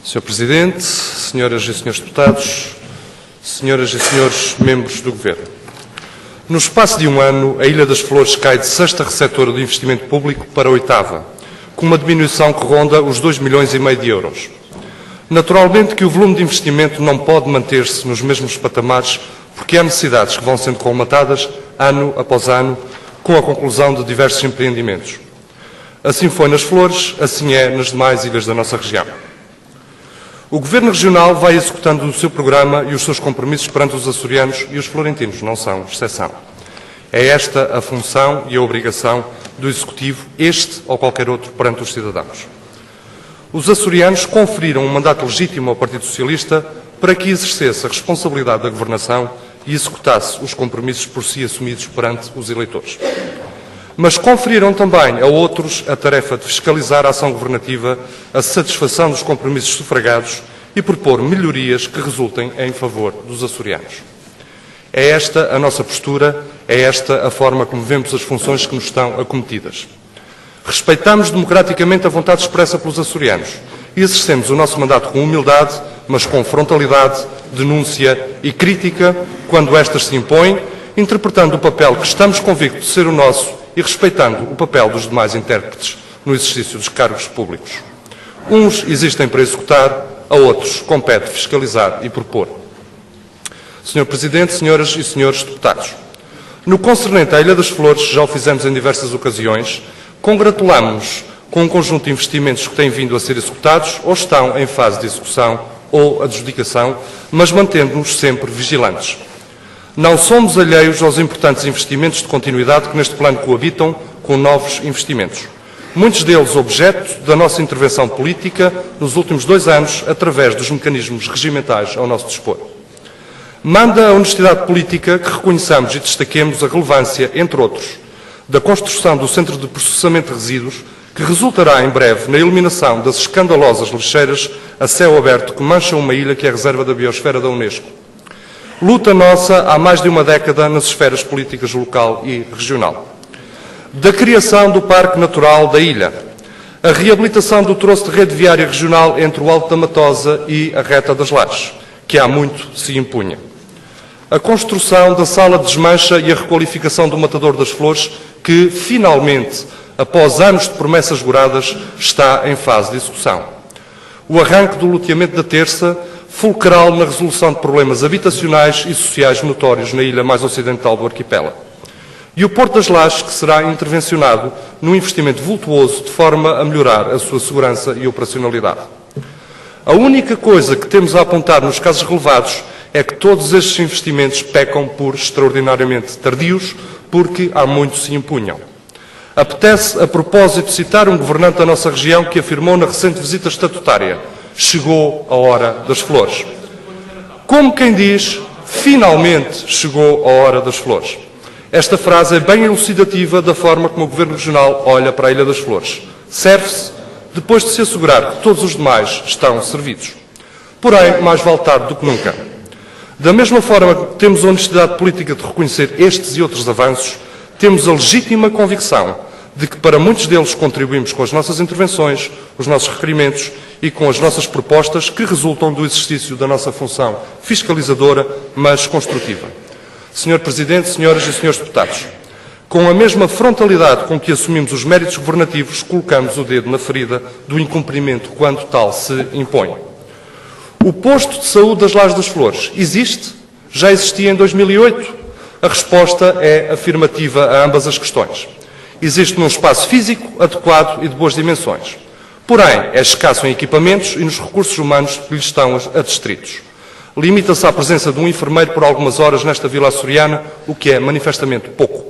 Sr. Presidente, senhoras e senhores deputados, senhoras e senhores membros do Governo. No espaço de um ano, a Ilha das Flores cai de sexta receptora de investimento público para a oitava, com uma diminuição que ronda os 2,5 milhões de euros. Naturalmente que o volume de investimento não pode manter-se nos mesmos patamares, porque há necessidades que vão sendo colmatadas ano após ano, com a conclusão de diversos empreendimentos. Assim foi nas Flores, assim é nas demais ilhas da nossa região. O Governo Regional vai executando o seu programa e os seus compromissos perante os açorianos e os florentinos não são exceção. É esta a função e a obrigação do Executivo, este ou qualquer outro, perante os cidadãos. Os açorianos conferiram um mandato legítimo ao Partido Socialista para que exercesse a responsabilidade da governação e executasse os compromissos por si assumidos perante os eleitores. Mas conferiram também a outros a tarefa de fiscalizar a ação governativa, a satisfação dos compromissos sufragados e propor melhorias que resultem em favor dos açorianos. É esta a nossa postura, é esta a forma como vemos as funções que nos estão acometidas. Respeitamos democraticamente a vontade expressa pelos açorianos e exercemos o nosso mandato com humildade, mas com frontalidade, denúncia e crítica, quando estas se impõem, interpretando o papel que estamos convictos de ser o nosso e respeitando o papel dos demais intérpretes no exercício dos cargos públicos. Uns existem para executar, a outros compete fiscalizar e propor. Sr. Presidente, senhoras e senhores deputados, no concernente à Ilha das Flores, já o fizemos em diversas ocasiões, congratulamos-nos com um conjunto de investimentos que têm vindo a ser executados ou estão em fase de execução ou adjudicação, mas mantendo-nos sempre vigilantes. Não somos alheios aos importantes investimentos de continuidade que neste plano coabitam com novos investimentos. Muitos deles objeto da nossa intervenção política nos últimos 2 anos, através dos mecanismos regimentais ao nosso dispor. Manda a honestidade política que reconheçamos e destaquemos a relevância, entre outros, da construção do Centro de Processamento de Resíduos, que resultará em breve na eliminação das escandalosas lixeiras a céu aberto que mancham uma ilha que é reserva da biosfera da Unesco. Luta nossa há mais de uma década nas esferas políticas local e regional. Da criação do Parque Natural da ilha, a reabilitação do troço de rede viária regional entre o Alto da Matosa e a Reta das Lajes, que há muito se impunha. A construção da sala de desmancha e a requalificação do Matador das Flores, que, finalmente, após anos de promessas juradas, está em fase de execução. O arranque do loteamento da Terça, fulcral na resolução de problemas habitacionais e sociais notórios na ilha mais ocidental do arquipélago. E o Porto das Lajes, que será intervencionado num investimento vultuoso de forma a melhorar a sua segurança e operacionalidade. A única coisa que temos a apontar nos casos relevados é que todos estes investimentos pecam por extraordinariamente tardios, porque há muito se impunham. Apetece, a propósito, citar um governante da nossa região que afirmou na recente visita estatutária: chegou a hora das flores. Como quem diz, finalmente chegou a hora das flores. Esta frase é bem elucidativa da forma como o Governo Regional olha para a Ilha das Flores. Serve-se depois de se assegurar que todos os demais estão servidos. Porém, mais vale tarde do que nunca. Da mesma forma que temos a honestidade política de reconhecer estes e outros avanços, temos a legítima convicção de que para muitos deles contribuímos com as nossas intervenções, os nossos requerimentos e com as nossas propostas que resultam do exercício da nossa função fiscalizadora, mas construtiva. Sr. Presidente, senhoras e senhores deputados, com a mesma frontalidade com que assumimos os méritos governativos, colocamos o dedo na ferida do incumprimento quando tal se impõe. O posto de saúde das Lajes das Flores existe? Já existia em 2008? A resposta é afirmativa a ambas as questões. Existe num espaço físico adequado e de boas dimensões. Porém, é escasso em equipamentos e nos recursos humanos que lhe estão adstritos. Limita-se à presença de um enfermeiro por algumas horas nesta vila açoriana, o que é manifestamente pouco.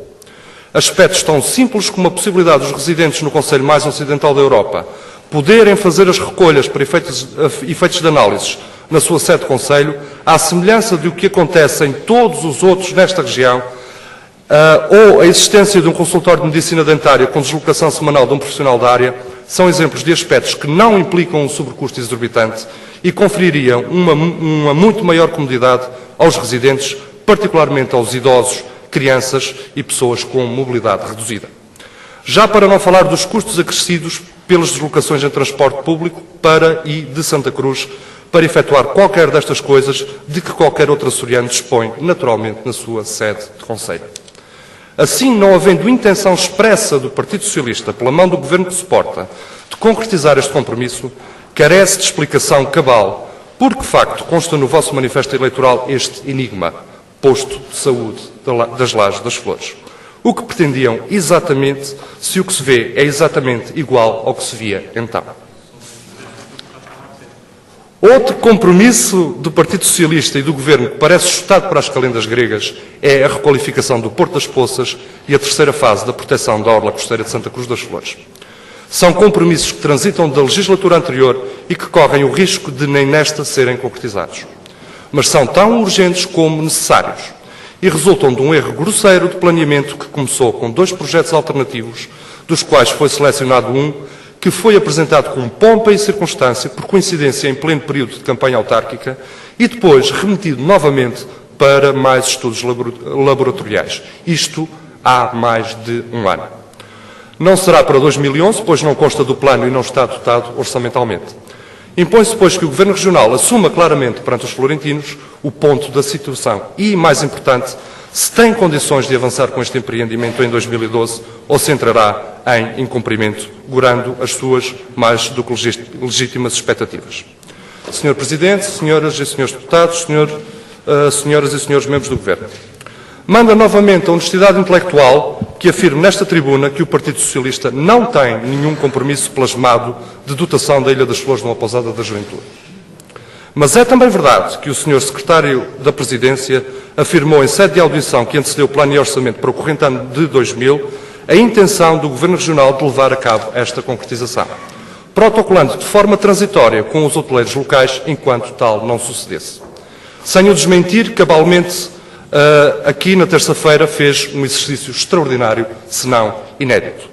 Aspectos tão simples como a possibilidade dos residentes no concelho mais ocidental da Europa poderem fazer as recolhas para efeitos de análises na sua sede de concelho, à semelhança do que acontece em todos os outros nesta região, ou a existência de um consultório de medicina dentária com deslocação semanal de um profissional da área, são exemplos de aspectos que não implicam um sobrecusto exorbitante e confeririam uma muito maior comodidade aos residentes, particularmente aos idosos, crianças e pessoas com mobilidade reduzida. Já para não falar dos custos acrescidos pelas deslocações em transporte público para e de Santa Cruz, para efetuar qualquer destas coisas de que qualquer outro açoriano dispõe, naturalmente, na sua sede de concelho. Assim, não havendo intenção expressa do Partido Socialista, pela mão do Governo que suporta, de concretizar este compromisso, carece de explicação cabal, porque, de facto, consta no vosso manifesto eleitoral este enigma, posto de saúde das Lajes das Flores. O que pretendiam exatamente, se o que se vê é exatamente igual ao que se via então. Outro compromisso do Partido Socialista e do Governo que parece chutado para as calendas gregas é a requalificação do Porto das Poças e a terceira fase da proteção da orla costeira de Santa Cruz das Flores. São compromissos que transitam da legislatura anterior e que correm o risco de nem nesta serem concretizados. Mas são tão urgentes como necessários e resultam de um erro grosseiro de planeamento que começou com 2 projetos alternativos, dos quais foi selecionado um que foi apresentado com pompa e circunstância, por coincidência em pleno período de campanha autárquica, e depois remetido novamente para mais estudos laboratoriais. Isto há mais de um ano. Não será para 2011, pois não consta do plano e não está dotado orçamentalmente. Impõe-se, pois, que o Governo Regional assuma claramente perante os florentinos o ponto da situação e, mais importante, se tem condições de avançar com este empreendimento em 2012 ou se entrará em incumprimento, gorando as suas mais do que legítimas expectativas. Sr. Presidente, senhoras e senhores deputados, senhoras e senhores membros do Governo, manda novamente a honestidade intelectual que afirme nesta tribuna que o Partido Socialista não tem nenhum compromisso plasmado de dotação da Ilha das Flores numa pousada da juventude. Mas é também verdade que o Sr. Secretário da Presidência afirmou em sede de audição que antecedeu o Plano e Orçamento para o corrente ano de 2000 a intenção do Governo Regional de levar a cabo esta concretização, protocolando de forma transitória com os hoteleiros locais enquanto tal não sucedesse. Sem o desmentir, cabalmente, aqui na terça-feira fez um exercício extraordinário, se não inédito.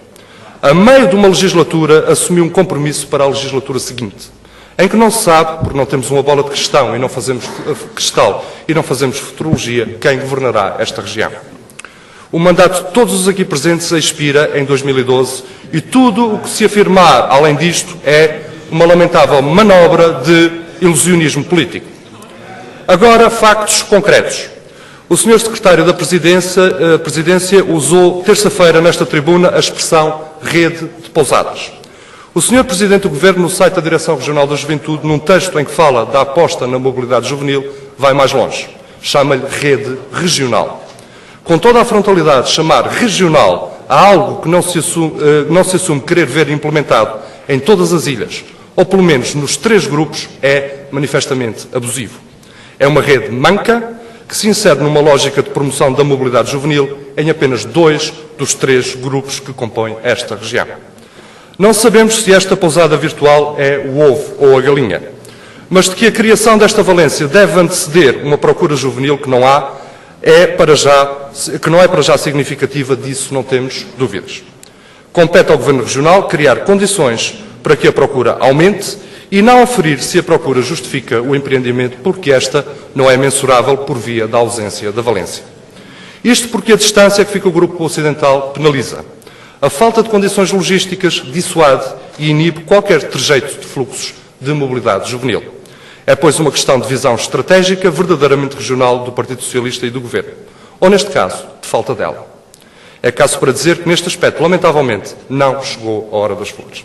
A meio de uma legislatura, assumiu um compromisso para a legislatura seguinte, em que não se sabe, porque não temos uma bola de cristal e não fazemos futurologia, quem governará esta região. O mandato de todos os aqui presentes expira em 2012 e tudo o que se afirmar além disto é uma lamentável manobra de ilusionismo político. Agora, factos concretos. O Sr. Secretário da Presidência usou terça-feira nesta tribuna a expressão rede de pousadas. O Sr. Presidente do Governo, no site da Direção Regional da Juventude, num texto em que fala da aposta na mobilidade juvenil, vai mais longe. Chama-lhe rede regional. Com toda a frontalidade, chamar regional a algo que não se assume querer ver implementado em todas as ilhas, ou pelo menos nos 3 grupos, é manifestamente abusivo. É uma rede manca que se insere numa lógica de promoção da mobilidade juvenil em apenas 2 dos 3 grupos que compõem esta região. Não sabemos se esta pousada virtual é o ovo ou a galinha, mas de que a criação desta valência deve anteceder uma procura juvenil que não é para já significativa, disso não temos dúvidas. Compete ao Governo Regional criar condições para que a procura aumente e não aferir se a procura justifica o empreendimento, porque esta não é mensurável por via da ausência da valência. Isto porque a distância que fica o grupo ocidental penaliza. A falta de condições logísticas dissuade e inibe qualquer trejeito de fluxos de mobilidade juvenil. É, pois, uma questão de visão estratégica verdadeiramente regional do Partido Socialista e do Governo, ou, neste caso, de falta dela. É caso para dizer que, neste aspecto, lamentavelmente, não chegou a hora das flores.